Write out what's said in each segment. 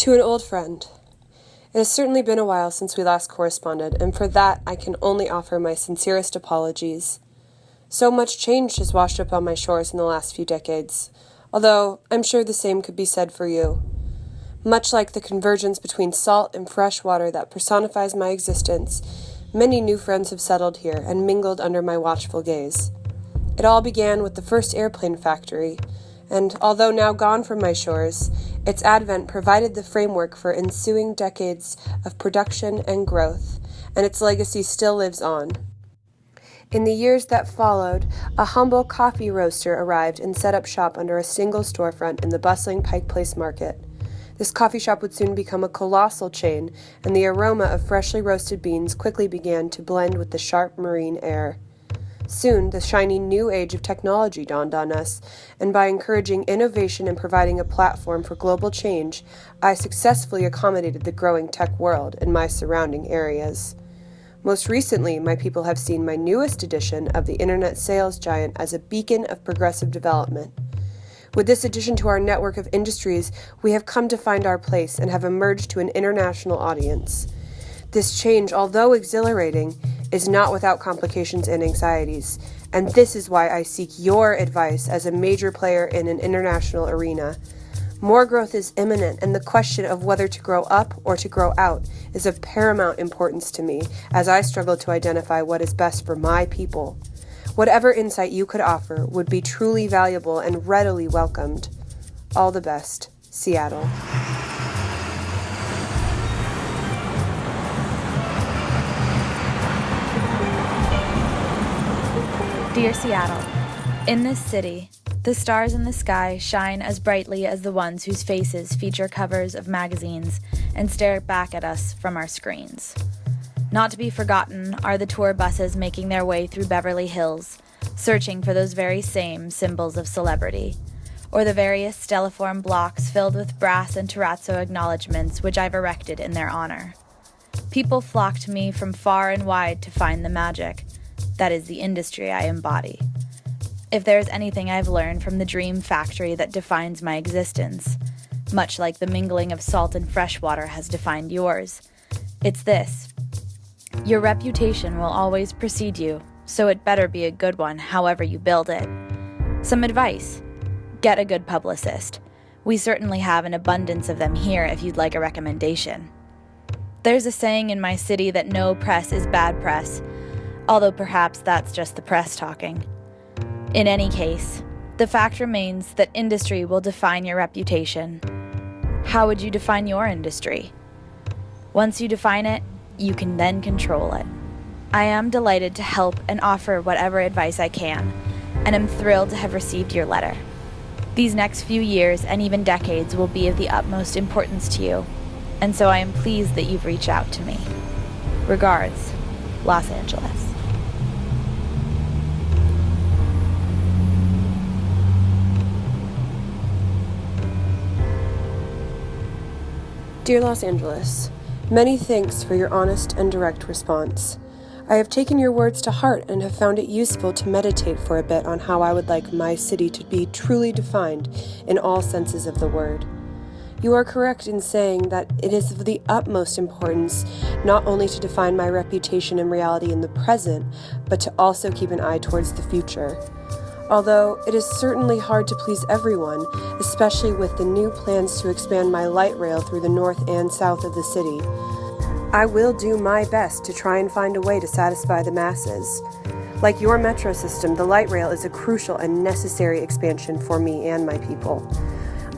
To an old friend. It has certainly been a while since we last corresponded, and for that I can only offer my sincerest apologies. So much change has washed up on my shores in the last few decades, although I'm sure the same could be said for you. Much like the convergence between salt and fresh water that personifies my existence, many new friends have settled here and mingled under my watchful gaze. It all began with the first airplane factory, and although now gone from my shores, its advent provided the framework for ensuing decades of production and growth, and its legacy still lives on. In the years that followed, a humble coffee roaster arrived and set up shop under a single storefront in the bustling Pike Place market. This coffee shop would soon become a colossal chain, and the aroma of freshly roasted beans quickly began to blend with the sharp marine air. Soon, the shiny new age of technology dawned on us, and by encouraging innovation and providing a platform for global change, I successfully accommodated the growing tech world in my surrounding areas. Most recently, my people have seen my newest edition of the internet sales giant as a beacon of progressive development. With this addition to our network of industries, we have come to find our place and have emerged to an international audience. This change, although exhilarating, is not without complications and anxieties, and this is why I seek your advice as a major player in an international arena. More growth is imminent, and the question of whether to grow up or to grow out is of paramount importance to me as I struggle to identify what is best for my people. Whatever insight you could offer would be truly valuable and readily welcomed. All the best, Seattle. Dear Seattle, in this city, the stars in the sky shine as brightly as the ones whose faces feature covers of magazines and stare back at us from our screens. Not to be forgotten are the tour buses making their way through Beverly Hills, searching for those very same symbols of celebrity, or the various stelliform blocks filled with brass and terrazzo acknowledgments which I've erected in their honor. People flock to me from far and wide to find the magic. That is the industry I embody. If there is anything I've learned from the dream factory that defines my existence, much like the mingling of salt and fresh water has defined yours, it's this. Your reputation will always precede you, so it better be a good one however you build it. Some advice. Get a good publicist. We certainly have an abundance of them here if you'd like a recommendation. There's a saying in my city that no press is bad press, although perhaps that's just the press talking. In any case, the fact remains that industry will define your reputation. How would you define your industry? Once you define it, you can then control it. I am delighted to help and offer whatever advice I can, and am thrilled to have received your letter. These next few years and even decades will be of the utmost importance to you, and so I am pleased that you've reached out to me. Regards, Los Angeles. Dear Los Angeles, many thanks for your honest and direct response. I have taken your words to heart and have found it useful to meditate for a bit on how I would like my city to be truly defined in all senses of the word. You are correct in saying that it is of the utmost importance not only to define my reputation and reality in the present, but to also keep an eye towards the future. Although it is certainly hard to please everyone, especially with the new plans to expand my light rail through the north and south of the city, I will do my best to try and find a way to satisfy the masses. Like your metro system, the light rail is a crucial and necessary expansion for me and my people.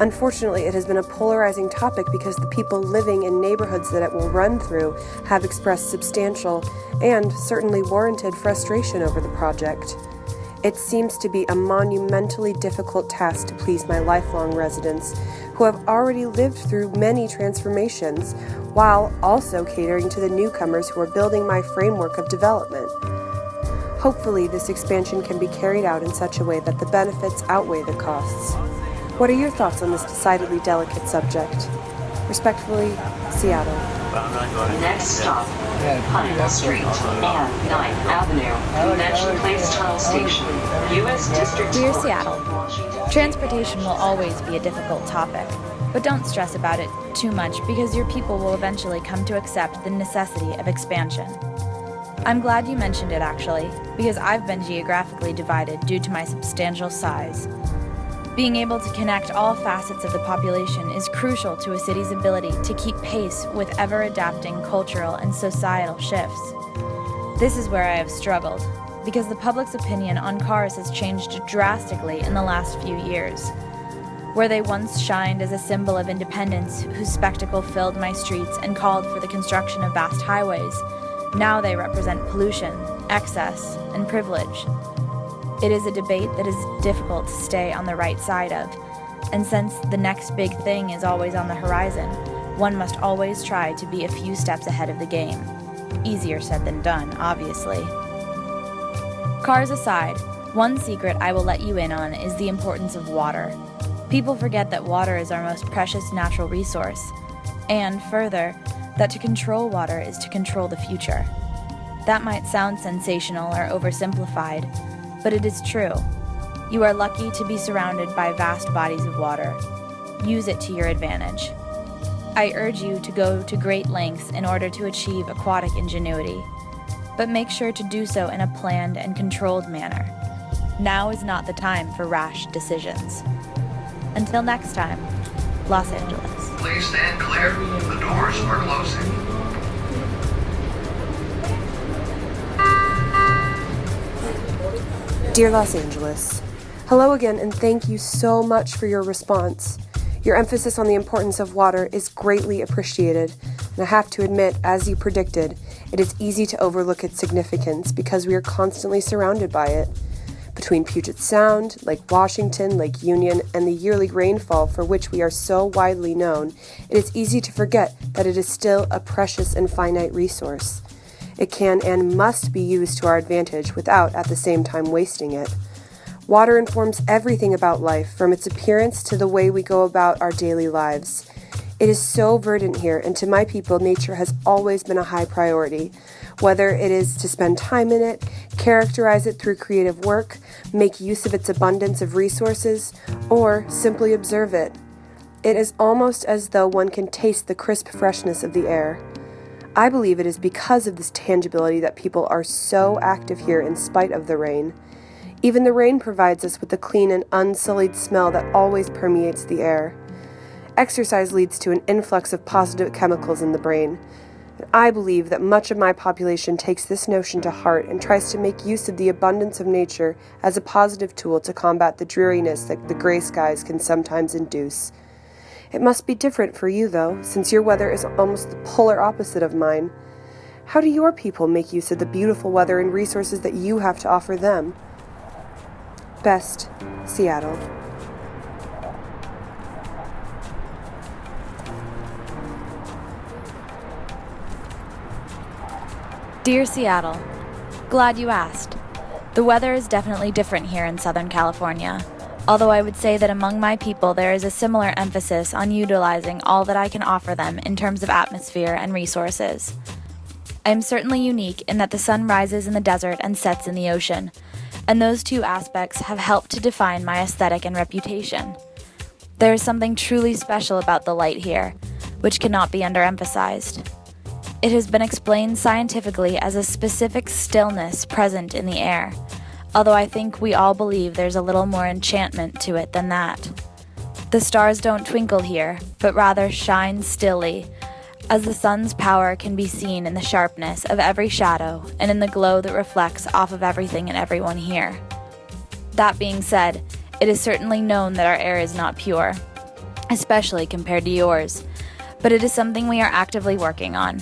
Unfortunately, it has been a polarizing topic because the people living in neighborhoods that it will run through have expressed substantial and certainly warranted frustration over the project. It seems to be a monumentally difficult task to please my lifelong residents, who have already lived through many transformations, while also catering to the newcomers who are building my framework of development. Hopefully, this expansion can be carried out in such a way that the benefits outweigh the costs. What are your thoughts on this decidedly delicate subject? Respectfully, Seattle. Next stop, Pine Street and 9th Avenue, Convention Place Tunnel Station, U.S. District Dear Court, Seattle, Washington. transportation will always be a difficult topic, but don't stress about it too much because your people will eventually come to accept the necessity of expansion. I'm glad you mentioned it, actually, because I've been geographically divided due to my substantial size. Being able to connect all facets of the population is crucial to a city's ability to keep pace with ever-adapting cultural and societal shifts. This is where I have struggled, because the public's opinion on cars has changed drastically in the last few years. Where they once shined as a symbol of independence whose spectacle filled my streets and called for the construction of vast highways, now they represent pollution, excess, and privilege. It is a debate that is difficult to stay on the right side of, and since the next big thing is always on the horizon, one must always try to be a few steps ahead of the game. Easier said than done, obviously. Cars aside, one secret I will let you in on is the importance of water. People forget that water is our most precious natural resource, and further, that to control water is to control the future. That might sound sensational or oversimplified, but it is true. You are lucky to be surrounded by vast bodies of water. Use it to your advantage. I urge you to go to great lengths in order to achieve aquatic ingenuity, but make sure to do so in a planned and controlled manner. Now is not the time for rash decisions. Until next time, Los Angeles. Please stand clear. The doors are closing. Dear Los Angeles, hello again, and thank you so much for your response. Your emphasis on the importance of water is greatly appreciated, and I have to admit, as you predicted, it is easy to overlook its significance because we are constantly surrounded by it. Between Puget Sound, Lake Washington, Lake Union, and the yearly rainfall for which we are so widely known, it is easy to forget that it is still a precious and finite resource. It can and must be used to our advantage without, at the same time, wasting it. Water informs everything about life, from its appearance to the way we go about our daily lives. It is so verdant here, and to my people, nature has always been a high priority. Whether it is to spend time in it, characterize it through creative work, make use of its abundance of resources, or simply observe it. It is almost as though one can taste the crisp freshness of the air. I believe it is because of this tangibility that people are so active here in spite of the rain. Even the rain provides us with the clean and unsullied smell that always permeates the air. Exercise leads to an influx of positive chemicals in the brain. I believe that much of my population takes this notion to heart and tries to make use of the abundance of nature as a positive tool to combat the dreariness that the gray skies can sometimes induce. It must be different for you, though, since your weather is almost the polar opposite of mine. How do your people make use of the beautiful weather and resources that you have to offer them? Best, Seattle. Dear Seattle, glad you asked. The weather is definitely different here in Southern California, although I would say that among my people there is a similar emphasis on utilizing all that I can offer them in terms of atmosphere and resources. I am certainly unique in that the sun rises in the desert and sets in the ocean, and those two aspects have helped to define my aesthetic and reputation. There is something truly special about the light here, which cannot be underemphasized. It has been explained scientifically as a specific stillness present in the air, although I think we all believe there's a little more enchantment to it than that. The stars don't twinkle here, but rather shine stilly, as the sun's power can be seen in the sharpness of every shadow and in the glow that reflects off of everything and everyone here. That being said, it is certainly known that our air is not pure, especially compared to yours, but it is something we are actively working on.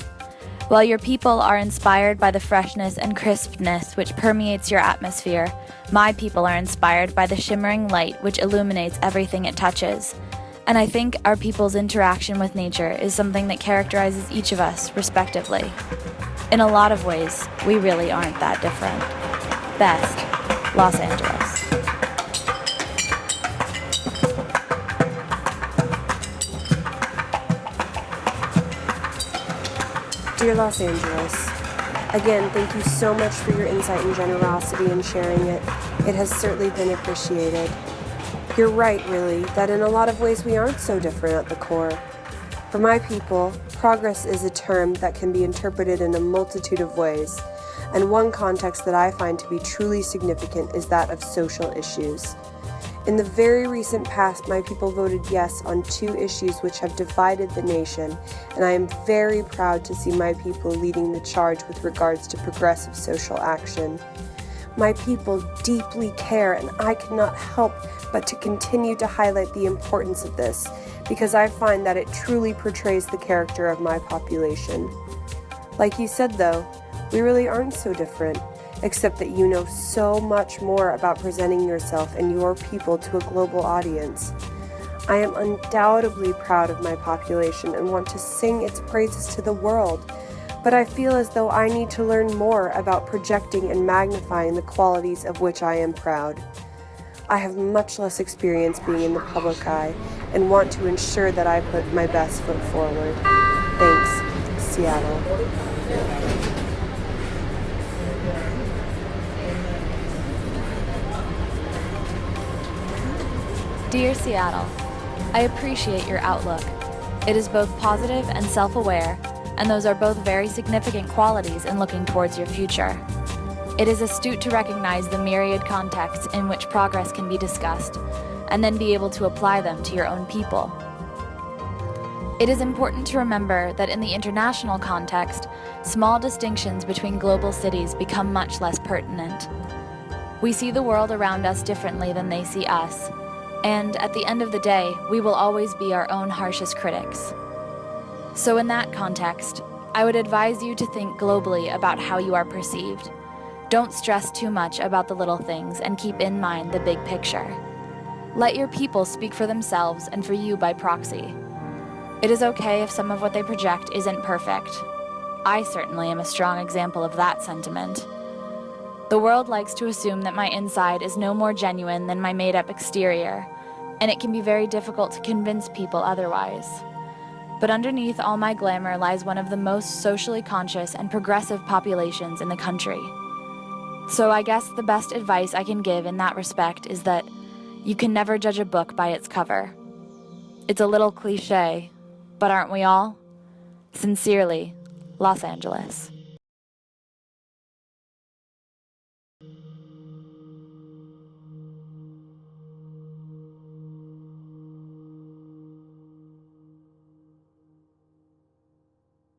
While your people are inspired by the freshness and crispness which permeates your atmosphere, my people are inspired by the shimmering light which illuminates everything it touches. And I think our people's interaction with nature is something that characterizes each of us, respectively. In a lot of ways, we really aren't that different. Best, Los Angeles. Dear Los Angeles, again, thank you so much for your insight and generosity in sharing it. It has certainly been appreciated. You're right, really, that in a lot of ways we aren't so different at the core. For my people, progress is a term that can be interpreted in a multitude of ways, and one context that I find to be truly significant is that of social issues. In the very recent past, my people voted yes on 2 issues which have divided the nation, and I am very proud to see my people leading the charge with regards to progressive social action. My people deeply care, and I cannot help but to continue to highlight the importance of this, because I find that it truly portrays the character of my population. Like you said though, we really aren't so different, except that you know so much more about presenting yourself and your people to a global audience. I am undoubtedly proud of my population and want to sing its praises to the world, but I feel as though I need to learn more about projecting and magnifying the qualities of which I am proud. I have much less experience being in the public eye and want to ensure that I put my best foot forward. Thanks, Seattle. Dear Seattle, I appreciate your outlook. It is both positive and self-aware, and those are both very significant qualities in looking towards your future. It is astute to recognize the myriad contexts in which progress can be discussed, and then be able to apply them to your own people. It is important to remember that in the international context, small distinctions between global cities become much less pertinent. We see the world around us differently than they see us, and at the end of the day, we will always be our own harshest critics. So in that context, I would advise you to think globally about how you are perceived. Don't stress too much about the little things and keep in mind the big picture. Let your people speak for themselves and for you by proxy. It is okay if some of what they project isn't perfect. I certainly am a strong example of that sentiment. The world likes to assume that my inside is no more genuine than my made-up exterior, and it can be very difficult to convince people otherwise. But underneath all my glamour lies one of the most socially conscious and progressive populations in the country. So I guess the best advice I can give in that respect is that you can never judge a book by its cover. It's a little cliché, but aren't we all? Sincerely, Los Angeles.